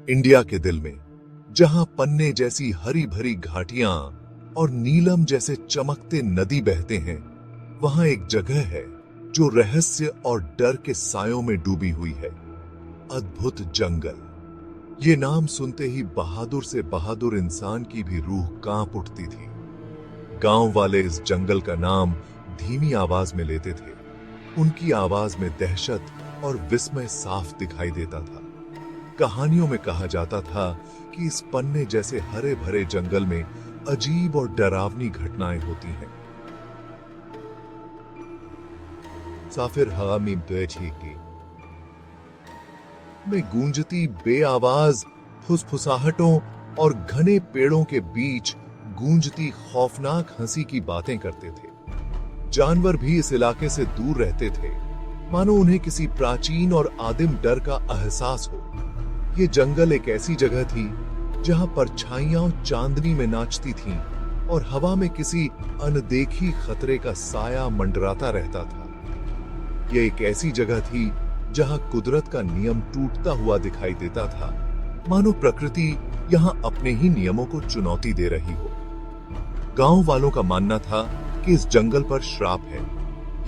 India के दिल में, जहां पन्ने जैसी हरी भरी घाटियां और नीलम जैसे चमकते नदी बहते हैं, वहां एक जगह है जो रहस्य और डर के सायों में डूबी हुई है। अद्भुत जंगल। ये नाम सुनते ही बहादुर से बहादुर इंसान की भी रूह कांप उठती थी। गांव वाले इस जंगल का नाम धीमी आवाज में लेते थे। उनकी आवाज में दहशत और विस्मय साफ दिखाई देता था। कहानियों में कहा जाता था कि इस पन्ने जैसे हरे भरे जंगल में अजीब और डरावनी घटनाएं होती हैं। साफिर हवा में बैठेगी में गूंजती बेआवाज फुसफुसाहटों और घने पेड़ों के बीच गूंजती खौफनाक हंसी की बातें करते थे। जानवर भी इस इलाके से दूर रहते थे, मानो उन्हें किसी प्राचीन और आदिम डर का एहसास हो। ये जंगल एक ऐसी जगह थी जहां परछाइयां चांदनी में नाचती थीं और हवा में किसी अनदेखी खतरे का साया मंडराता रहता था। यह एक ऐसी जगह थी जहां कुदरत का नियम टूटता हुआ दिखाई देता था, मानो प्रकृति यहां अपने ही नियमों को चुनौती दे रही हो। गांव वालों का मानना था कि इस जंगल पर श्राप है।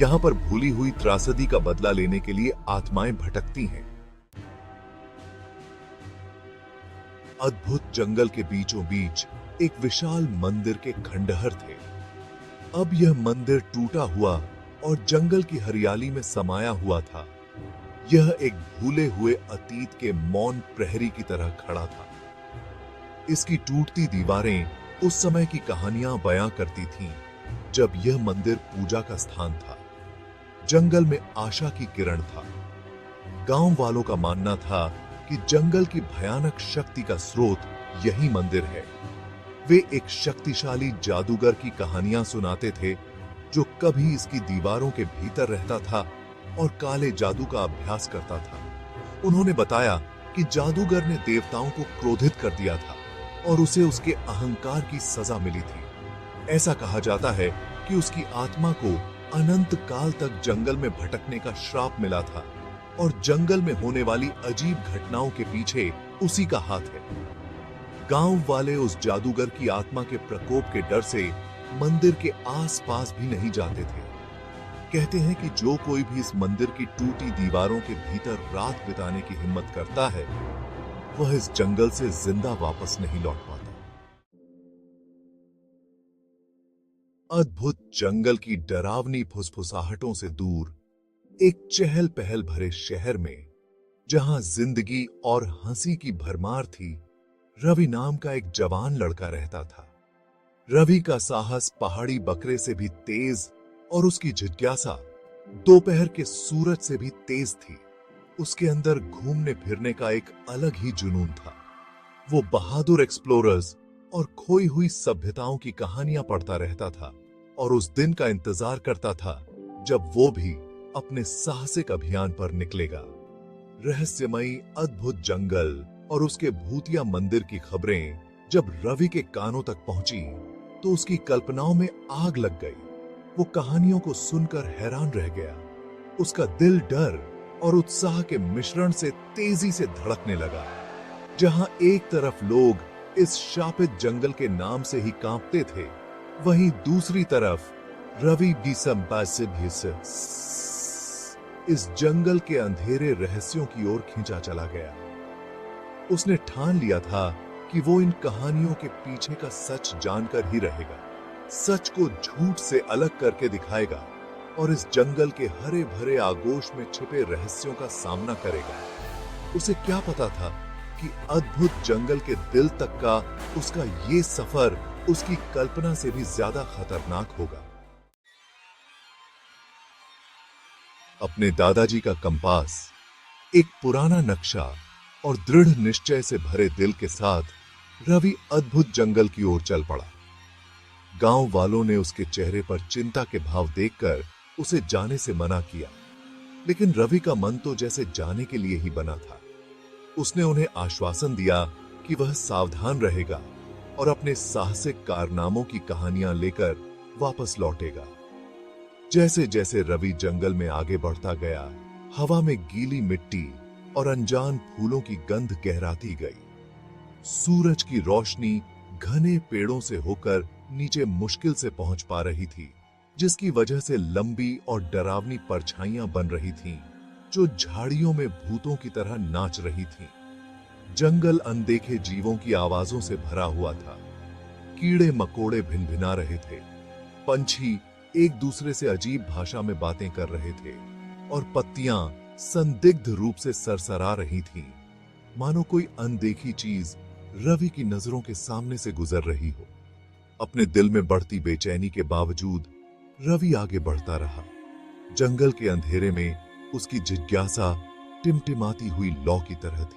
यहां पर भूली हुई त्रासदी का बदला लेने के लिए आत्माएं भटकती हैं। अद्भुत जंगल के बीचों बीच एक विशाल मंदिर के खंडहर थे। अब यह मंदिर टूटा हुआ और जंगल की हरियाली में समाया हुआ था। यह एक भूले हुए अतीत के मौन प्रहरी की तरह खड़ा था। इसकी टूटती दीवारें उस समय की कहानियां बयां करती थीं, जब यह मंदिर पूजा का स्थान था। जंगल में आशा की किरण था। गांव वालों का मानना था कि जंगल की भयानक शक्ति का स्रोत यही मंदिर है। वे एक शक्तिशाली जादूगर की कहानियां सुनाते थे, जो कभी इसकी दीवारों के भीतर रहता था और काले जादू का अभ्यास करता था। उन्होंने बताया कि जादूगर ने देवताओं को क्रोधित कर दिया था और उसे उसके अहंकार की सजा मिली थी। ऐसा कहा जाता है कि उसकी आत्मा को अनंत काल तक जंगल में भटकने का श्राप मिला था और जंगल में होने वाली अजीब घटनाओं के पीछे उसी का हाथ है। गांव वाले उस जादूगर की आत्मा के प्रकोप के डर से मंदिर के आसपास भी नहीं जाते थे। कहते हैं कि जो कोई भी इस मंदिर की टूटी दीवारों के भीतर रात बिताने की हिम्मत करता है, वह इस जंगल से जिंदा वापस नहीं लौट पाता। अद्भुत जंगल की डरावनी फुसफुसाहटों से दूर एक चहल पहल भरे शहर में, जहां जिंदगी और हंसी की भरमार थी, रवि नाम का एक जवान लड़का रहता था। रवि का साहस पहाड़ी बकरे से भी तेज और उसकी जिज्ञासा दोपहर के सूरज से भी तेज थी। उसके अंदर घूमने फिरने का एक अलग ही जुनून था। वो बहादुर एक्सप्लोरर्स और खोई हुई सभ्यताओं की कहानियां पढ़ता रहता था और उस दिन का इंतजार करता था जब वो भी अपने साहसिक अभियान पर निकलेगा। रहस्यमयी अद्भुत जंगल और उसके भूतिया मंदिर की खबरें जब रवि के कानों तक पहुंची तो उसकी कल्पनाओं में आग लग गई। वो कहानियों को सुनकर हैरान रह गया। उसका दिल डर और उत्साह के मिश्रण से तेजी से धड़कने लगा। जहां एक तरफ लोग इस शापित जंगल के नाम से ही कांपते थे, वहीं दूसरी तरफ रवि भी इस जंगल के अंधेरे रहस्यों की ओर खींचा चला गया। उसने ठान लिया था कि वो इन कहानियों के पीछे का सच जानकर ही रहेगा, सच को झूठ से अलग करके दिखाएगा और इस जंगल के हरे भरे आगोश में छिपे रहस्यों का सामना करेगा। उसे क्या पता था कि अद्भुत जंगल के दिल तक का उसका ये सफर उसकी कल्पना से भी ज्यादा खतरनाक होगा। अपने दादाजी का कंपास, एक पुराना नक्शा और दृढ़ निश्चय से भरे दिल के साथ रवि अद्भुत जंगल की ओर चल पड़ा। गांव वालों ने उसके चेहरे पर चिंता के भाव देखकर उसे जाने से मना किया, लेकिन रवि का मन तो जैसे जाने के लिए ही बना था। उसने उन्हें आश्वासन दिया कि वह सावधान रहेगा और अपने साहसिक कारनामों की कहानियां लेकर वापस लौटेगा। जैसे जैसे रवि जंगल में आगे बढ़ता गया, हवा में गीली मिट्टी और अनजान फूलों की गंध गहराती गई। सूरज की रोशनी घने पेड़ों से होकर नीचे मुश्किल से पहुंच पा रही थी, जिसकी वजह से लंबी और डरावनी परछाइयां बन रही थीं, जो झाड़ियों में भूतों की तरह नाच रही थीं। जंगल अनदेखे जीवों की आवाजों से भरा हुआ था। कीड़े मकोड़े भिनभिना रहे थे, पंछी एक दूसरे से अजीब भाषा में बातें कर रहे थे और पत्तियां संदिग्ध रूप से सरसरा रही थीं, मानो कोई अनदेखी चीज रवि की नजरों के सामने से गुजर रही हो। अपने दिल में बढ़ती बेचैनी के बावजूद रवि आगे बढ़ता रहा। जंगल के अंधेरे में उसकी जिज्ञासा टिमटिमाती हुई लौ की तरह थी।